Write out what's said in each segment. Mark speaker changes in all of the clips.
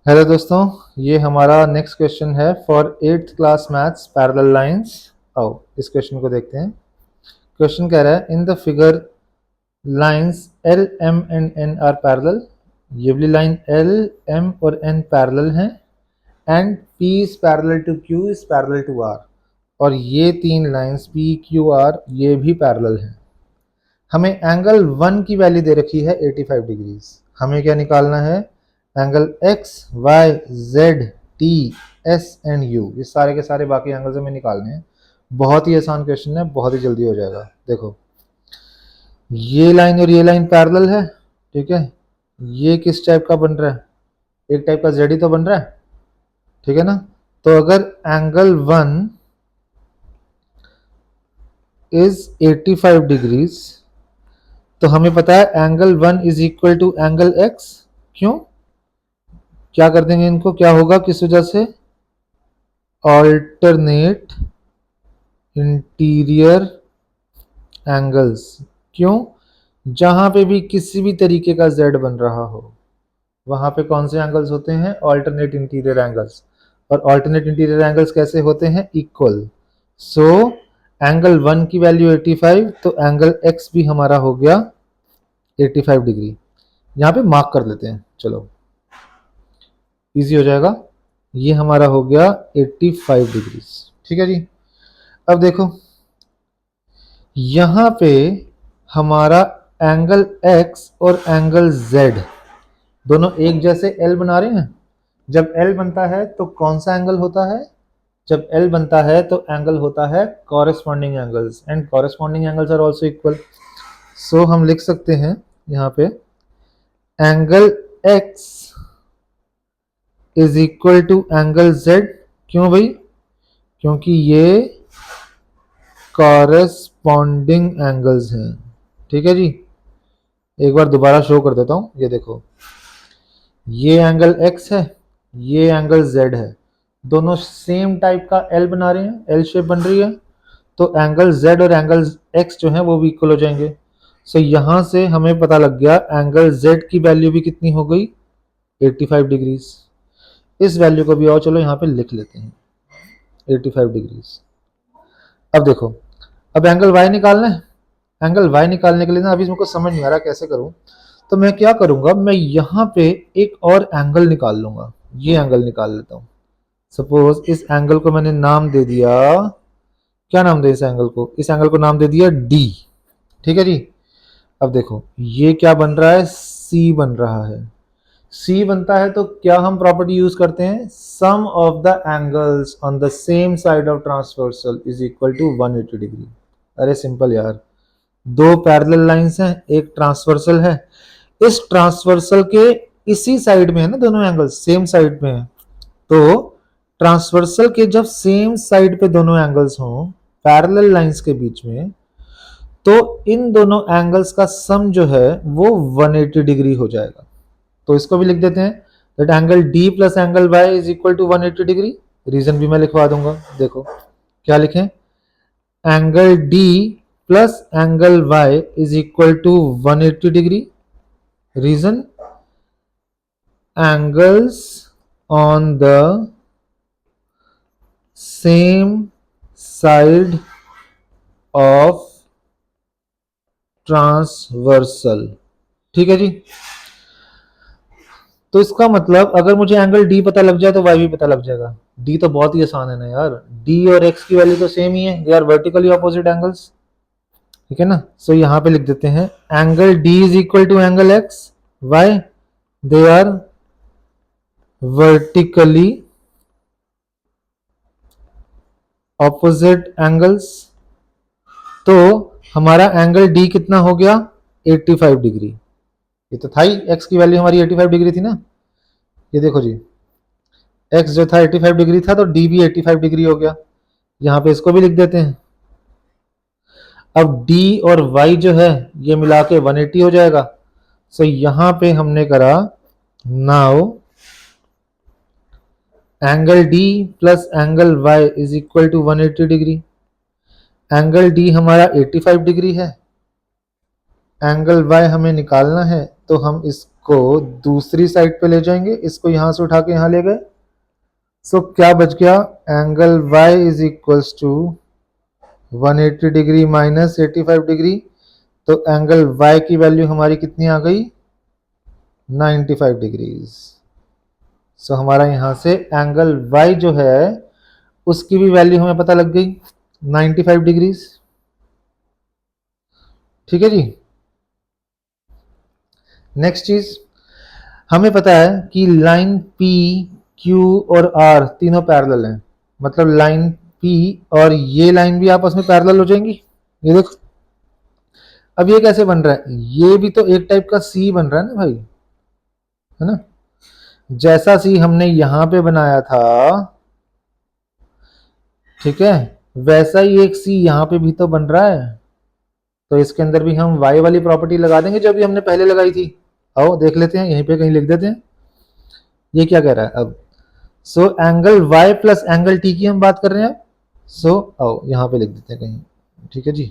Speaker 1: Hello दोस्तों, ये हमारा नेक्स्ट क्वेश्चन है for 8th class maths parallel lines. आओ इस क्वेश्चन को देखते हैं। क्वेश्चन कह रहा है in the figure lines L M and N are parallel. ये वाली लाइन एल एम और एन पैरेलल हैं and P is parallel to Q is parallel to R. और ये तीन लाइंस पी क्यू आर ये भी पैरेलल हैं। हमें एंगल 1 की वैल्यू दे रखी है 85 डिग्रीज। हमें क्या निकालना है? Angle x, y, z, t, s and u। ये सारे के सारे बाकी एंगल्स हमें निकालने हैं। बहुत ही आसान क्वेश्चन है, बहुत ही जल्दी हो जाएगा। देखो ये लाइन और ये लाइन पैरेलल है, ठीक है। ये किस टाइप का बन रहा है? एक टाइप का z ही तो बन रहा है, ठीक है ना। तो अगर एंगल 1 इज 85 डिग्रीज तो हमें पता है angle 1 is equal to angle x। क्यों? क्या कर देंगे इनको? क्या होगा किस वजह से? Alternate interior angles. क्यों? जहां पे भी किसी भी तरीके का z बन रहा हो वहां पे कौन से एंगल्स होते हैं? Alternate interior angles. और ऑल्टरनेट इंटीरियर एंगल्स कैसे होते हैं? इक्वल। सो एंगल 1 की वैल्यू 85, तो एंगल x भी हमारा हो गया 85 डिग्री। यहां पे मार्क कर लेते हैं, चलो इजी हो जाएगा। ये हमारा हो गया 85 डिग्री, ठीक है जी। अब देखो यहां पे हमारा एंगल x और एंगल z दोनों एक जैसे L बना रहे हैं। जब L बनता है तो कौन सा एंगल होता है? जब L बनता है तो एंगल होता है corresponding angles and corresponding angles are also equal. So हम लिख सकते हैं यहां पे angle x is equal to angle z। क्यों भाई? क्योंकि ये कॉरेस्पॉन्डिंग एंगल्स हैं, ठीक है जी। एक बार दोबारा शो कर देता हूं, ये देखो ये एंगल x है, ये एंगल z है, दोनों सेम टाइप का L बना रहे हैं, L शेप बन रही है। तो एंगल z और एंगल x जो है वो भी इक्वल हो जाएंगे। सो यहां से हमें पता लग गया एंगल z की वैल्यू भी कितनी हो गई? 85 डिग्रीज। इस वैल्यू को भी और चलो यहाँ पे लिख लेते हैं 85 डिग्रीज। अब देखो अब एंगल y निकालना है। एंगल y निकालने के लिए ना अभी मुझको समझ नहीं आ रहा कैसे करूं। तो मैं क्या करूंगा, मैं यहां पे एक और एंगल निकाल लूंगा। ये एंगल निकाल लेता हूं। सपोज इस एंगल को मैंने नाम दे दिया, क्या नाम दे इस एंगल को? इस एंगल को नाम दे दिया d, ठीक है जी। अब देखो ये क्या बन रहा है? c बन रहा है। C बनता है तो क्या हम प्रॉपर्टी यूज करते हैं? Sum of the angles on the same side of transversal is equal to 180 degree. अरे सिंपल यार, दो पैरेलल लाइंस हैं, एक ट्रांसवर्सल है। इस ट्रांसवर्सल के इसी साइड में है ना, दोनों एंगल्स सेम साइड में है। तो ट्रांसवर्सल के जब सेम साइड पे दोनों एंगल्स हों पैरेलल लाइंस के बीच में, तो इन दोनों एंगल्स का सम जो है वो 180 डिग्री हो जाएगा। तो इसको भी लिख देते हैं that angle D plus angle Y is equal to 180 degree. Reason भी मैं लिखवा दूंगा। देखो क्या लिखें? Angle D plus angle Y is equal to 180 degree. Reason angles on the same side of transversal, ठीक है जी। तो इसका मतलब अगर मुझे एंगल D पता लग जाए तो Y भी पता लग जाएगा। D तो बहुत ही आसान है ना यार, D और X की वैल्यू तो सेम ही है, they are vertically opposite angles, ठीक है ना। सो यहां पे लिख देते हैं angle D is equal to angle X, Y they are vertically opposite angles. तो हमारा एंगल D कितना हो गया? 85 डिग्री। ये तो था ही, X की वैल्यू हमारी 85 डिग्री थी ना। ये देखो जी x जो था 85 डिग्री था तो d भी 85 डिग्री हो गया। यहां पे इसको भी लिख देते हैं। अब d और y जो है ये मिला के 180 हो जाएगा। सो यहां पे हमने करा now angle d plus angle y is equal to 180 degree. Angle d हमारा 85 डिग्री है, एंगल y हमें निकालना है, तो हम इस को दूसरी साइड पे ले जाएंगे, इसको यहां से उठा के यहां ले गए। सो क्या बच गया, angle y is equals to 180 degree minus 85 degree. तो एंगल y की वैल्यू हमारी कितनी आ गई, 95 डिग्रीज। सो हमारा यहां से एंगल y जो है उसकी भी वैल्यू हमें पता लग गई 95 डिग्रीज। ठीक है जी। नेक्स्ट चीज, हमें पता है कि लाइन P, Q और R तीनों पैरेलल हैं, मतलब लाइन P और ये लाइन भी आपस में पैरेलल हो जाएंगी। ये देखो, अब ये कैसे बन रहा है, ये भी तो एक टाइप का C बन रहा है ना भाई, है ना। जैसा C हमने यहां पे बनाया था, ठीक है, वैसा ही एक C यहां पे भी तो बन रहा है। तो इसके अंदर भी हम y वाली प्रॉपर्टी लगा देंगे जो भी हमने पहले लगाई थी। आओ देख लेते हैं, यहीं पे कहीं लिख देते हैं। ये क्या कह रहा है अब, so angle y plus angle t की हम बात कर रहे हैं। सो आओ यहां पे लिख देते हैं कहीं, ठीक है जी।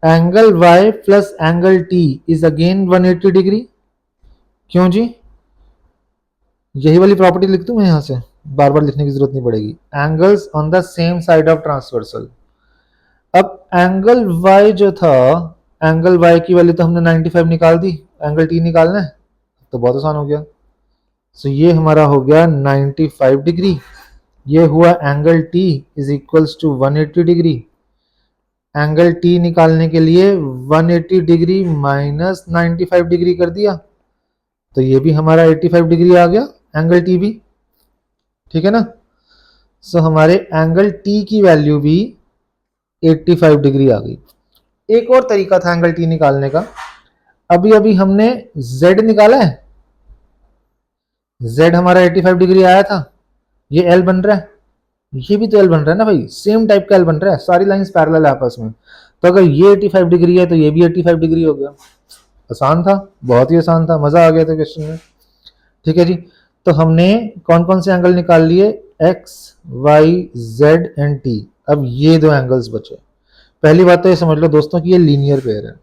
Speaker 1: Angle y plus angle t is again 180 degree. क्यों जी, यही वाली प्रॉपर्टी लिख दूं मैं, यहां से बार बार लिखने की जरूरत नहीं पड़ेगी। Angles on the same side of transversal. अब एंगल y जो था, एंगल y की वैल्यू तो हमने 95 निकाल दी, एंगल t निकालना है तो बहुत आसान हो गया। सो ये हमारा हो गया 95 डिग्री। ये हुआ angle t is equals to 180 degree. Angle t निकालने के लिए 180 डिग्री माइनस 95 डिग्री कर दिया, तो ये भी हमारा 85 डिग्री आ गया एंगल t भी, ठीक है ना। सो हमारे एंगल t की वैल्यू भी 85 डिग्री आ गई। एक और तरीका था एंगल t निकालने का, अभी अभी हमने z निकाला है, z हमारा 85 डिग्री आया था, ये l बन रहा है, ये भी तो l बन रहा है ना भाई, सेम टाइप का l बन रहा है, सारी लाइंस पैरेलल है आपस में। तो अगर ये 85 डिग्री है तो ये भी 85 डिग्री हो गया। आसान था, बहुत ही आसान था, मजा आ गया था क्वेश्चन में। ठीक है जी। तो हमने कौन कौन से एंगल निकाल लिए, x, y, z and t। अब ये दो एंगल्स बचे। पहली बात तो ये समझ लो दोस्तों कि ये लीनियर पेयर है,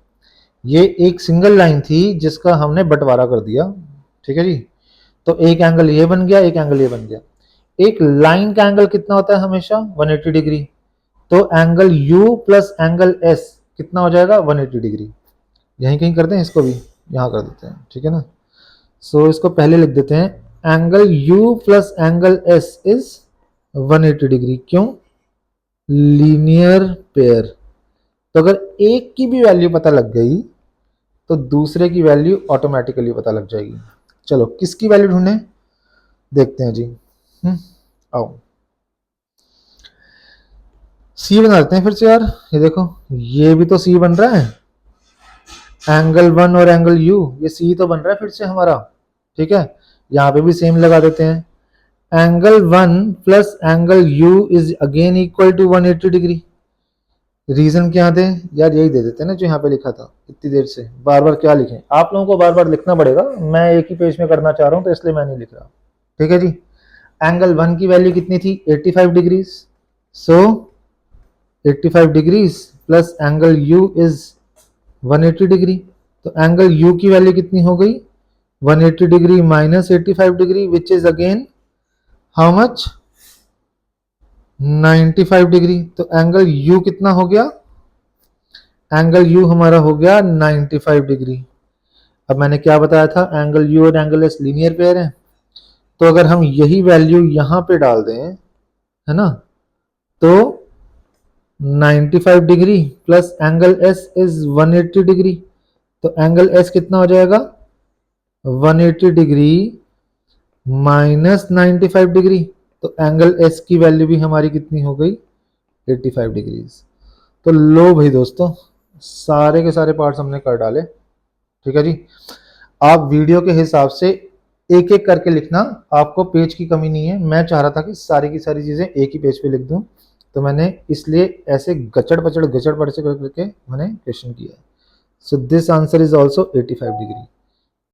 Speaker 1: ये एक सिंगल लाइन थी जिसका हमने बंटवारा कर दिया। ठीक है जी। तो एक एंगल ये बन गया, एक एंगल ये बन गया। एक लाइन का एंगल कितना होता है हमेशा, 180 डिग्री। तो angle u plus angle s कितना हो जाएगा, 180 डिग्री। यहीं कहीं करते हैं, इसको भी यहां कर देते हैं, ठीक है ना। सो इसको पहले लिख देते हैं, angle u plus angle s is 180 degree. क्यों, लीनियर पेयर। तो अगर एक की भी वैल्यू पता लग गई तो दूसरे की वैल्यू ऑटोमेटिकली पता लग जाएगी। चलो किसकी वैल्यू ढूंढें, देखते हैं जी। आओ सी बना देते हैं फिर से यार। ये देखो, ये भी तो सी बन रहा है, एंगल 1 और एंगल u, ये सी तो बन रहा है फिर से हमारा। ठीक है, यहां पे भी सेम लगा देते हैं, angle 1 plus angle u is again equal to 180 degree. Reason क्या थे यार, यही दे देते हैं ना जो यहाँ पे लिखा था इतनी देर से। बार बार क्या लिखें, आप लोगों को बार बार लिखना पड़ेगा, मैं एक ही पेज में करना चाह रहा हूं तो इसलिए मैं नहीं लिख रहा। ठीक है जी। एंगल 1 की वैल्यू कितनी थी, 85 degrees. So 85 degrees plus angle u is 180 degree. तो एंगल u की वैल्यू कितनी हो गई, 180 degree minus 85 degree, which is again how much, 95 degree. तो एंगल u कितना हो गया, एंगल u हमारा हो गया 95 डिग्री। अब मैंने क्या बताया था, एंगल u और एंगल s लीनियर पेयर है। तो अगर हम यही वैल्यू यहां पे डाल दें, है ना, तो 95 degree plus angle s is 180 degree. तो एंगल s कितना हो जाएगा, 180 डिग्री माइनस 95 डिग्री। तो एंगल s की वैल्यू भी हमारी कितनी हो गई, 85 डिग्रीज। तो लो भाई दोस्तों, सारे के सारे पार्ट्स हमने कर डाले। ठीक है जी। आप वीडियो के हिसाब से एक एक करके लिखना, आपको पेज की कमी नहीं है। मैं चाह रहा था कि सारी की सारी चीजें एक ही पेज पे लिख दूं, तो मैंने इसलिए ऐसे गचड़ पचड़ से करके मैंने क्वेश्चन किया। So this answer is also 85 degree.